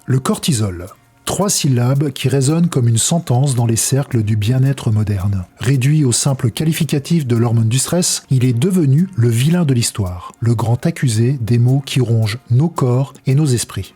Le cortisol. 3 syllabes qui résonnent comme une sentence dans les cercles du bien-être moderne. Réduit au simple qualificatif de l'hormone du stress, il est devenu le vilain de l'histoire, le grand accusé des maux qui rongent nos corps et nos esprits.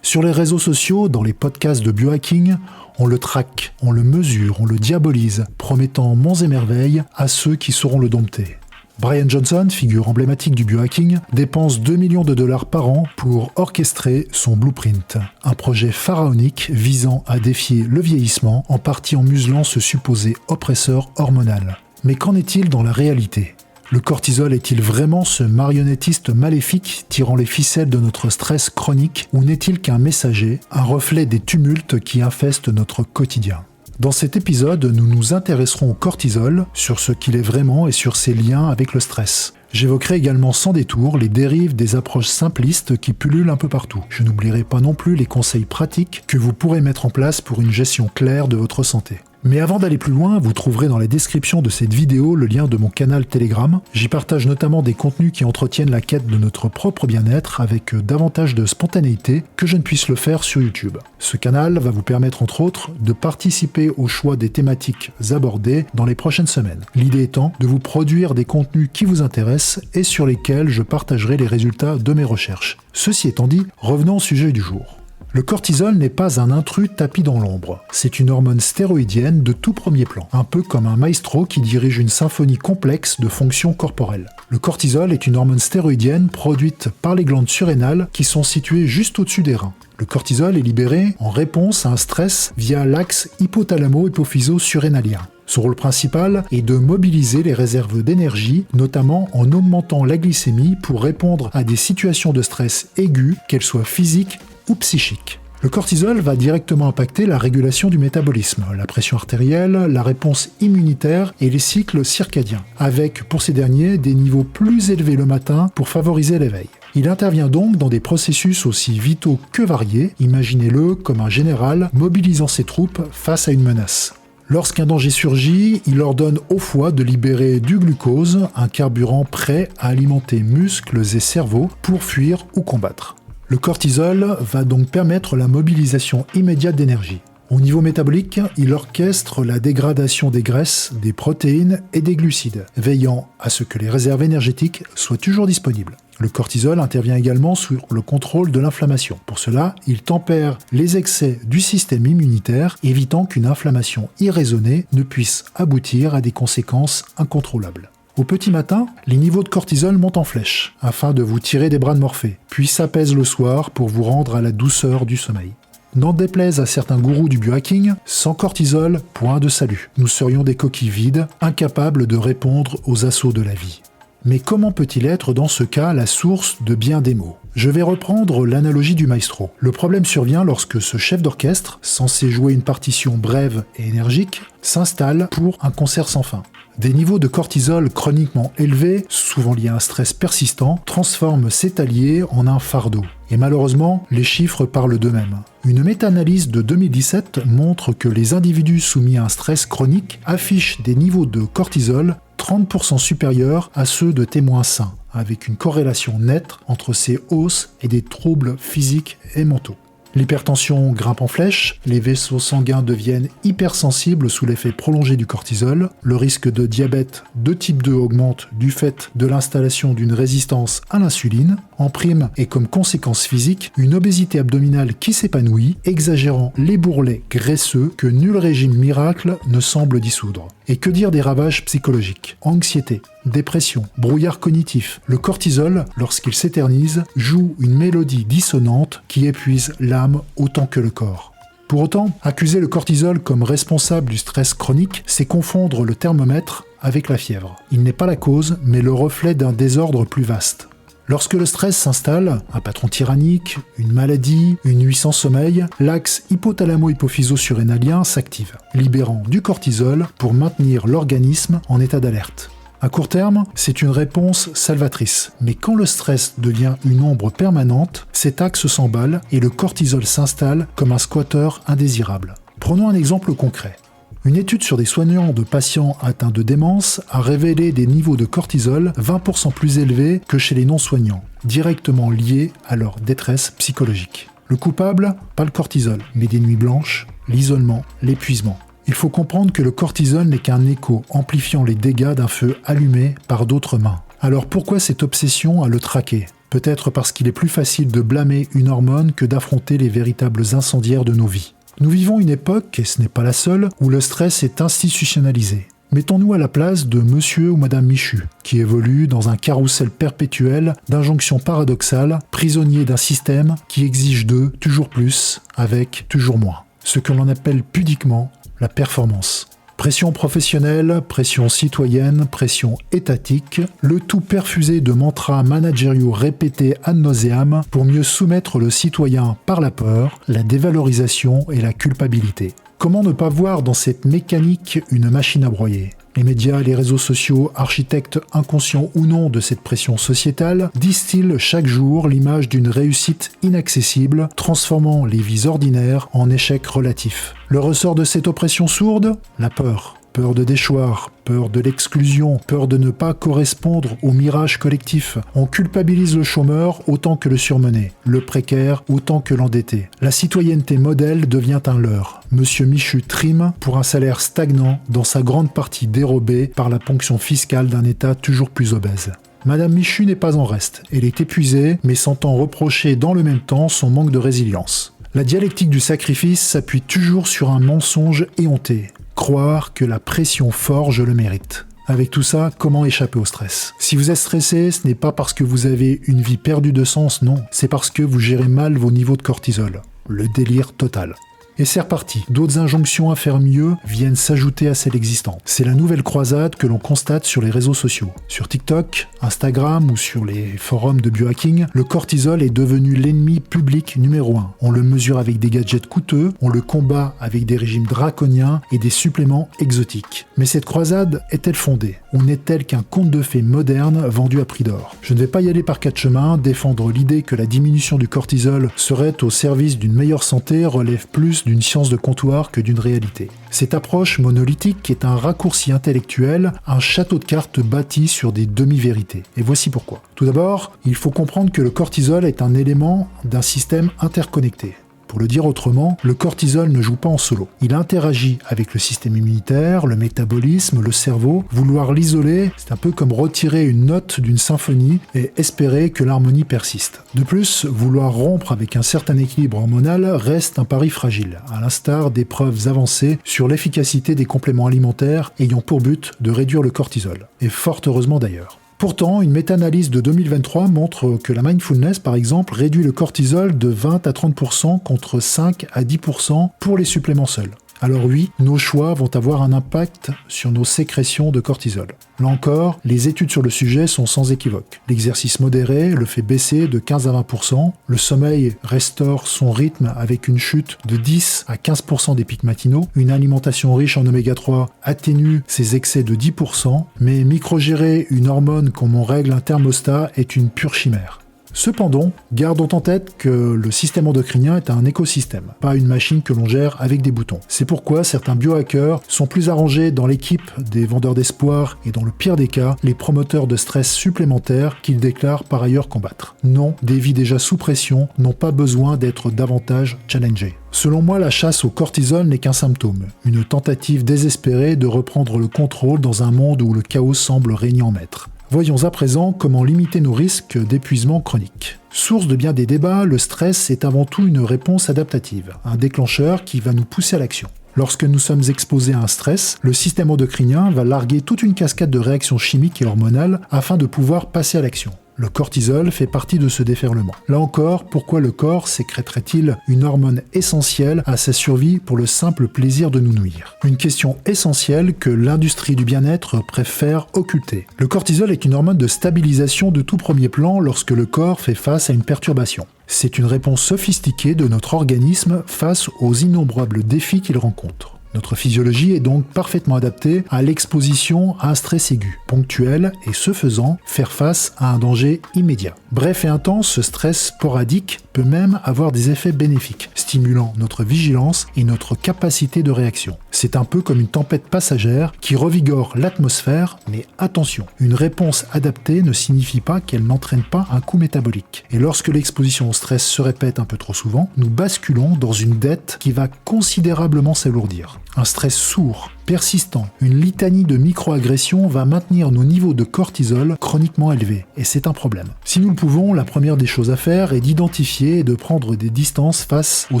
Sur les réseaux sociaux, dans les podcasts de biohacking, on le traque, on le mesure, on le diabolise, promettant monts et merveilles à ceux qui sauront le dompter. Brian Johnson, figure emblématique du biohacking, dépense 2 millions de dollars par an pour orchestrer son Blueprint, un projet pharaonique visant à défier le vieillissement, en partie en muselant ce supposé oppresseur hormonal. Mais qu'en est-il dans la réalité ? Le cortisol est-il vraiment ce marionnettiste maléfique tirant les ficelles de notre stress chronique, ou n'est-il qu'un messager, un reflet des tumultes qui infestent notre quotidien ? Dans cet épisode, nous nous intéresserons au cortisol, sur ce qu'il est vraiment et sur ses liens avec le stress. J'évoquerai également sans détour les dérives des approches simplistes qui pullulent un peu partout. Je n'oublierai pas non plus les conseils pratiques que vous pourrez mettre en place pour une gestion claire de votre santé. Mais avant d'aller plus loin, vous trouverez dans la description de cette vidéo le lien de mon canal Telegram. J'y partage notamment des contenus qui entretiennent la quête de notre propre bien-être avec davantage de spontanéité que je ne puisse le faire sur YouTube. Ce canal va vous permettre entre autres de participer au choix des thématiques abordées dans les prochaines semaines. L'idée étant de vous produire des contenus qui vous intéressent et sur lesquels je partagerai les résultats de mes recherches. Ceci étant dit, revenons au sujet du jour. Le cortisol n'est pas un intrus tapis dans l'ombre. C'est une hormone stéroïdienne de tout premier plan, un peu comme un maestro qui dirige une symphonie complexe de fonctions corporelles. Le cortisol est une hormone stéroïdienne produite par les glandes surrénales qui sont situées juste au-dessus des reins. Le cortisol est libéré en réponse à un stress via l'axe hypothalamo-hypophyso-surrénalien. Son rôle principal est de mobiliser les réserves d'énergie, notamment en augmentant la glycémie pour répondre à des situations de stress aigus, qu'elles soient physiques ou psychiques. Le cortisol va directement impacter la régulation du métabolisme, la pression artérielle, la réponse immunitaire et les cycles circadiens, avec pour ces derniers des niveaux plus élevés le matin pour favoriser l'éveil. Il intervient donc dans des processus aussi vitaux que variés, imaginez-le comme un général mobilisant ses troupes face à une menace. Lorsqu'un danger surgit, il ordonne au foie de libérer du glucose, un carburant prêt à alimenter muscles et cerveau pour fuir ou combattre. Le cortisol va donc permettre la mobilisation immédiate d'énergie. Au niveau métabolique, il orchestre la dégradation des graisses, des protéines et des glucides, veillant à ce que les réserves énergétiques soient toujours disponibles. Le cortisol intervient également sur le contrôle de l'inflammation. Pour cela, il tempère les excès du système immunitaire, évitant qu'une inflammation irraisonnée ne puisse aboutir à des conséquences incontrôlables. Au petit matin, les niveaux de cortisol montent en flèche, afin de vous tirer des bras de Morphée, puis s'apaisent le soir pour vous rendre à la douceur du sommeil. N'en déplaise à certains gourous du biohacking, sans cortisol, point de salut. Nous serions des coquilles vides, incapables de répondre aux assauts de la vie. Mais comment peut-il être dans ce cas la source de bien des maux ? Je vais reprendre l'analogie du maestro. Le problème survient lorsque ce chef d'orchestre, censé jouer une partition brève et énergique, s'installe pour un concert sans fin. Des niveaux de cortisol chroniquement élevés, souvent liés à un stress persistant, transforment cet allié en un fardeau. Et malheureusement, les chiffres parlent d'eux-mêmes. Une méta-analyse de 2017 montre que les individus soumis à un stress chronique affichent des niveaux de cortisol 30% supérieurs à ceux de témoins sains, avec une corrélation nette entre ces hausses et des troubles physiques et mentaux. L'hypertension grimpe en flèche, les vaisseaux sanguins deviennent hypersensibles sous l'effet prolongé du cortisol, le risque de diabète de type 2 augmente du fait de l'installation d'une résistance à l'insuline, en prime et comme conséquence physique, une obésité abdominale qui s'épanouit, exagérant les bourrelets graisseux que nul régime miracle ne semble dissoudre. Et que dire des ravages psychologiques ? Anxiété, dépression, brouillard cognitif. Le cortisol, lorsqu'il s'éternise, joue une mélodie dissonante qui épuise l'âme autant que le corps. Pour autant, accuser le cortisol comme responsable du stress chronique, c'est confondre le thermomètre avec la fièvre. Il n'est pas la cause, mais le reflet d'un désordre plus vaste. Lorsque le stress s'installe, un patron tyrannique, une maladie, une nuit sans sommeil, l'axe hypothalamo-hypophyso-surrénalien s'active, libérant du cortisol pour maintenir l'organisme en état d'alerte. À court terme, c'est une réponse salvatrice. Mais quand le stress devient une ombre permanente, cet axe s'emballe et le cortisol s'installe comme un squatter indésirable. Prenons un exemple concret. Une étude sur des soignants de patients atteints de démence a révélé des niveaux de cortisol 20% plus élevés que chez les non-soignants, directement liés à leur détresse psychologique. Le coupable, pas le cortisol, mais des nuits blanches, l'isolement, l'épuisement. Il faut comprendre que le cortisol n'est qu'un écho amplifiant les dégâts d'un feu allumé par d'autres mains. Alors pourquoi cette obsession à le traquer ? Peut-être parce qu'il est plus facile de blâmer une hormone que d'affronter les véritables incendiaires de nos vies. Nous vivons une époque, et ce n'est pas la seule, où le stress est institutionnalisé. Mettons-nous à la place de monsieur ou madame Michu, qui évolue dans un carrousel perpétuel d'injonctions paradoxales, prisonniers d'un système qui exige d'eux toujours plus, avec toujours moins. Ce que l'on appelle pudiquement la performance. Pression professionnelle, pression citoyenne, pression étatique, le tout perfusé de mantras managériaux répétés ad nauseam pour mieux soumettre le citoyen par la peur, la dévalorisation et la culpabilité. Comment ne pas voir dans cette mécanique une machine à broyer ? Les médias et les réseaux sociaux, architectes inconscients ou non de cette pression sociétale, distillent chaque jour l'image d'une réussite inaccessible, transformant les vies ordinaires en échecs relatifs. Le ressort de cette oppression sourde ? La peur. Peur de déchoir, peur de l'exclusion, peur de ne pas correspondre au mirage collectif. On culpabilise le chômeur autant que le surmené, le précaire autant que l'endetté. La citoyenneté modèle devient un leurre. Monsieur Michu trime pour un salaire stagnant, dans sa grande partie dérobé par la ponction fiscale d'un État toujours plus obèse. Madame Michu n'est pas en reste. Elle est épuisée, mais s'entend reprocher dans le même temps son manque de résilience. La dialectique du sacrifice s'appuie toujours sur un mensonge éhonté. Croire que la pression forge le mérite. Avec tout ça, comment échapper au stress ? Si vous êtes stressé, ce n'est pas parce que vous avez une vie perdue de sens, non. C'est parce que vous gérez mal vos niveaux de cortisol. Le délire total. Et c'est reparti. D'autres injonctions à faire mieux viennent s'ajouter à celles existantes. C'est la nouvelle croisade que l'on constate sur les réseaux sociaux. Sur TikTok, Instagram ou sur les forums de biohacking, le cortisol est devenu l'ennemi public numéro 1. On le mesure avec des gadgets coûteux, on le combat avec des régimes draconiens et des suppléments exotiques. Mais cette croisade est-elle fondée ? Ou n'est-elle qu'un conte de fées moderne vendu à prix d'or ? Je ne vais pas y aller par quatre chemins. Défendre l'idée que la diminution du cortisol serait au service d'une meilleure santé relève plus d'une science de comptoir que d'une réalité. Cette approche monolithique est un raccourci intellectuel, un château de cartes bâti sur des demi-vérités. Et voici pourquoi. Tout d'abord, il faut comprendre que le cortisol est un élément d'un système interconnecté. Pour le dire autrement, le cortisol ne joue pas en solo. Il interagit avec le système immunitaire, le métabolisme, le cerveau. Vouloir l'isoler, c'est un peu comme retirer une note d'une symphonie et espérer que l'harmonie persiste. De plus, vouloir rompre avec un certain équilibre hormonal reste un pari fragile, à l'instar des preuves avancées sur l'efficacité des compléments alimentaires ayant pour but de réduire le cortisol. Et fort heureusement d'ailleurs. Pourtant, une méta-analyse de 2023 montre que la mindfulness, par exemple, réduit le cortisol de 20 à 30% contre 5 à 10% pour les suppléments seuls. Alors oui, nos choix vont avoir un impact sur nos sécrétions de cortisol. Là encore, les études sur le sujet sont sans équivoque. L'exercice modéré le fait baisser de 15 à 20%, le sommeil restaure son rythme avec une chute de 10 à 15% des pics matinaux, une alimentation riche en oméga 3 atténue ses excès de 10%, mais microgérer une hormone comme on règle un thermostat est une pure chimère. Cependant, gardons en tête que le système endocrinien est un écosystème, pas une machine que l'on gère avec des boutons. C'est pourquoi certains biohackers sont plus arrangés dans l'équipe des vendeurs d'espoir et dans le pire des cas, les promoteurs de stress supplémentaires qu'ils déclarent par ailleurs combattre. Non, des vies déjà sous pression n'ont pas besoin d'être davantage challengées. Selon moi, la chasse au cortisol n'est qu'un symptôme, une tentative désespérée de reprendre le contrôle dans un monde où le chaos semble régner en maître. Voyons à présent comment limiter nos risques d'épuisement chronique. Source de bien des débats, le stress est avant tout une réponse adaptative, un déclencheur qui va nous pousser à l'action. Lorsque nous sommes exposés à un stress, le système endocrinien va larguer toute une cascade de réactions chimiques et hormonales afin de pouvoir passer à l'action. Le cortisol fait partie de ce déferlement. Là encore, pourquoi le corps sécréterait-il une hormone essentielle à sa survie pour le simple plaisir de nous nuire ? Une question essentielle que l'industrie du bien-être préfère occulter. Le cortisol est une hormone de stabilisation de tout premier plan lorsque le corps fait face à une perturbation. C'est une réponse sophistiquée de notre organisme face aux innombrables défis qu'il rencontre. Notre physiologie est donc parfaitement adaptée à l'exposition à un stress aigu, ponctuel, et ce faisant, faire face à un danger immédiat. Bref et intense, ce stress sporadique peut même avoir des effets bénéfiques. stimulant notre vigilance et notre capacité de réaction. C'est un peu comme une tempête passagère qui revigore l'atmosphère, mais attention, une réponse adaptée ne signifie pas qu'elle n'entraîne pas un coût métabolique. Et lorsque l'exposition au stress se répète un peu trop souvent, nous basculons dans une dette qui va considérablement s'alourdir. Un stress sourd, persistant, une litanie de micro-agressions va maintenir nos niveaux de cortisol chroniquement élevés, et c'est un problème. Si nous le pouvons, la première des choses à faire est d'identifier et de prendre des distances face aux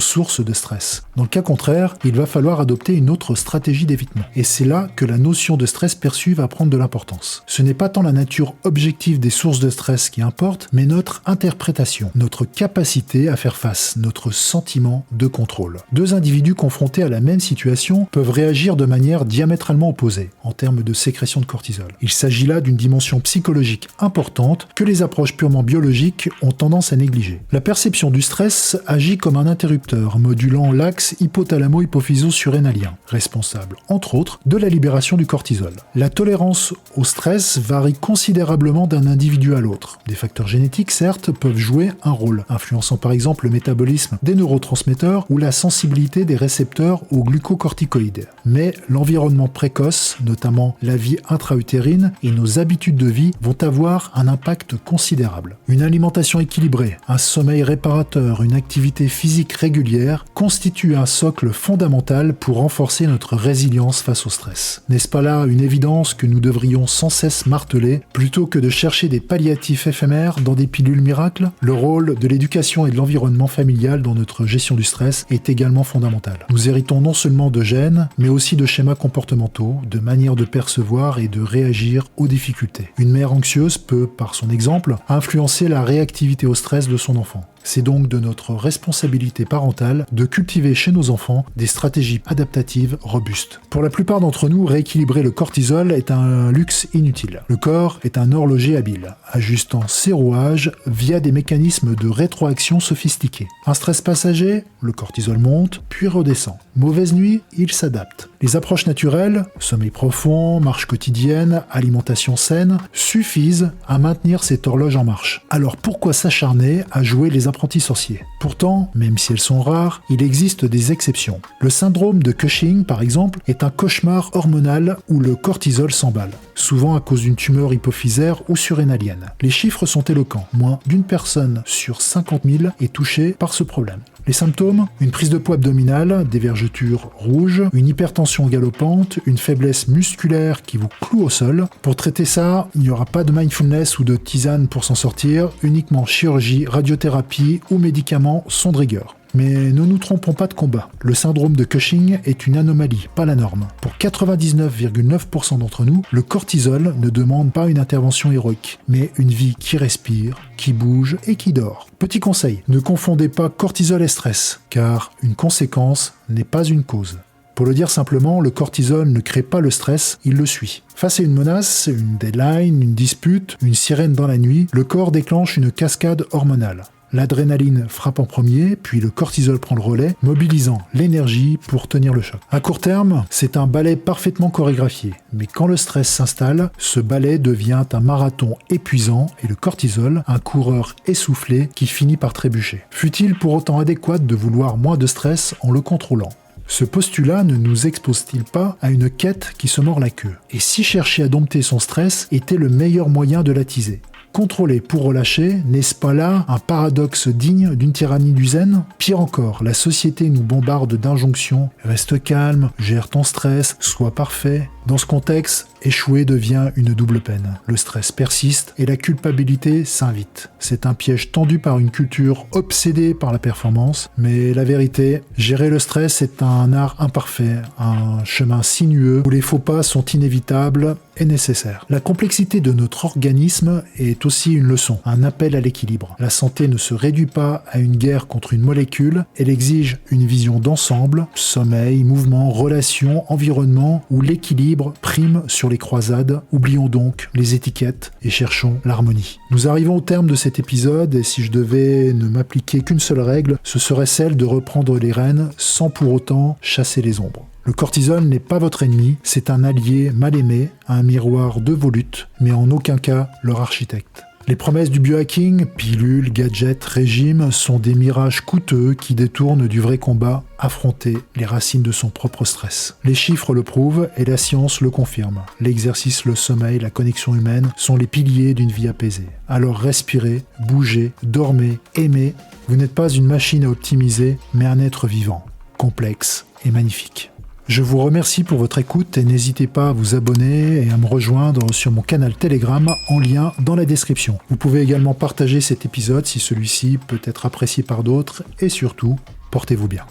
sources de stress. Dans le cas contraire, il va falloir adopter une autre stratégie d'évitement. Et c'est là que la notion de stress perçu va prendre de l'importance. Ce n'est pas tant la nature objective des sources de stress qui importe, mais notre interprétation, notre capacité à faire face, notre sentiment de contrôle. Deux individus confrontés à la même situation peuvent réagir de manière diamétralement opposée en termes de sécrétion de cortisol. Il s'agit là d'une dimension psychologique importante que les approches purement biologiques ont tendance à négliger. La perception du stress agit comme un interrupteur, modulant l'axe hypothalamo-hypophyso-surrénalien, responsable, entre autres, de la libération du cortisol. La tolérance au stress varie considérablement d'un individu à l'autre. Des facteurs génétiques, certes, peuvent jouer un rôle, influençant par exemple le métabolisme des neurotransmetteurs ou la sensibilité des récepteurs aux glucocorticoïdes. Mais l'environnement précoce, notamment la vie intra-utérine et nos habitudes de vie, vont avoir un impact considérable. Une alimentation équilibrée, un sommeil réparateur, une activité physique régulière constituent un socle fondamental pour renforcer notre résilience face au stress. N'est-ce pas là une évidence que nous devrions sans cesse marteler plutôt que de chercher des palliatifs éphémères dans des pilules miracles? Le rôle de l'éducation et de l'environnement familial dans notre gestion du stress est également fondamental. Nous héritons non seulement de gènes, mais aussi de schémas comportementaux, de manières de percevoir et de réagir aux difficultés. Une mère anxieuse peut, par son exemple, influencer la réactivité au stress de son enfant. C'est donc de notre responsabilité parentale de cultiver chez nos enfants des stratégies adaptatives robustes. Pour la plupart d'entre nous, rééquilibrer le cortisol est un luxe inutile. Le corps est un horloger habile, ajustant ses rouages via des mécanismes de rétroaction sophistiqués. Un stress passager, le cortisol monte, puis redescend. Mauvaise nuit, il s'adapte. Les approches naturelles, sommeil profond, marche quotidienne, alimentation saine, suffisent à maintenir cette horloge en marche. Alors pourquoi s'acharner à jouer les apprentis sorciers? Pourtant, même si elles sont rares, il existe des exceptions. Le syndrome de Cushing, par exemple, est un cauchemar hormonal où le cortisol s'emballe, souvent à cause d'une tumeur hypophysaire ou surrénalienne. Les chiffres sont éloquents. Moins d'une personne sur 50 000 est touchée par ce problème. Les symptômes, une prise de poids abdominale, des vergetures rouges, une hypertension galopante, une faiblesse musculaire qui vous cloue au sol. Pour traiter ça, il n'y aura pas de mindfulness ou de tisane pour s'en sortir, uniquement chirurgie, radiothérapie ou médicaments sont de rigueur. Mais ne nous trompons pas de combat. Le syndrome de Cushing est une anomalie, pas la norme. Pour 99,9% d'entre nous, le cortisol ne demande pas une intervention héroïque, mais une vie qui respire, qui bouge et qui dort. Petit conseil, ne confondez pas cortisol et stress, car une conséquence n'est pas une cause. Pour le dire simplement, le cortisol ne crée pas le stress, il le suit. Face à une menace, une deadline, une dispute, une sirène dans la nuit, le corps déclenche une cascade hormonale. L'adrénaline frappe en premier, puis le cortisol prend le relais, mobilisant l'énergie pour tenir le choc. À court terme, c'est un ballet parfaitement chorégraphié. Mais quand le stress s'installe, ce ballet devient un marathon épuisant et le cortisol, un coureur essoufflé qui finit par trébucher. Fut-il pour autant adéquat de vouloir moins de stress en le contrôlant ? Ce postulat ne nous expose-t-il pas à une quête qui se mord la queue? Et si chercher à dompter son stress était le meilleur moyen de l'attiser? Contrôler pour relâcher, n'est-ce pas là un paradoxe digne d'une tyrannie du zen? Pire encore, la société nous bombarde d'injonctions « reste calme, gère ton stress, sois parfait ». Dans ce contexte, échouer devient une double peine. Le stress persiste et la culpabilité s'invite. C'est un piège tendu par une culture obsédée par la performance, mais la vérité, gérer le stress est un art imparfait, un chemin sinueux où les faux pas sont inévitables et nécessaires. La complexité de notre organisme est aussi une leçon, un appel à l'équilibre. La santé ne se réduit pas à une guerre contre une molécule, elle exige une vision d'ensemble, sommeil, mouvement, relations, environnement, où l'équilibre prime sur les croisades. Oublions donc les étiquettes et cherchons l'harmonie. Nous arrivons au terme de cet épisode et si je devais ne m'appliquer qu'une seule règle, ce serait celle de reprendre les rênes sans pour autant chasser les ombres. Le cortisol n'est pas votre ennemi, c'est un allié mal aimé, un miroir de vos luttes, mais en aucun cas leur architecte. Les promesses du biohacking, pilules, gadgets, régimes, sont des mirages coûteux qui détournent du vrai combat, affronter les racines de son propre stress. Les chiffres le prouvent et la science le confirme. L'exercice, le sommeil, la connexion humaine sont les piliers d'une vie apaisée. Alors respirez, bougez, dormez, aimez. Vous n'êtes pas une machine à optimiser, mais un être vivant, complexe et magnifique. Je vous remercie pour votre écoute et n'hésitez pas à vous abonner et à me rejoindre sur mon canal Telegram en lien dans la description. Vous pouvez également partager cet épisode si celui-ci peut être apprécié par d'autres et surtout, portez-vous bien.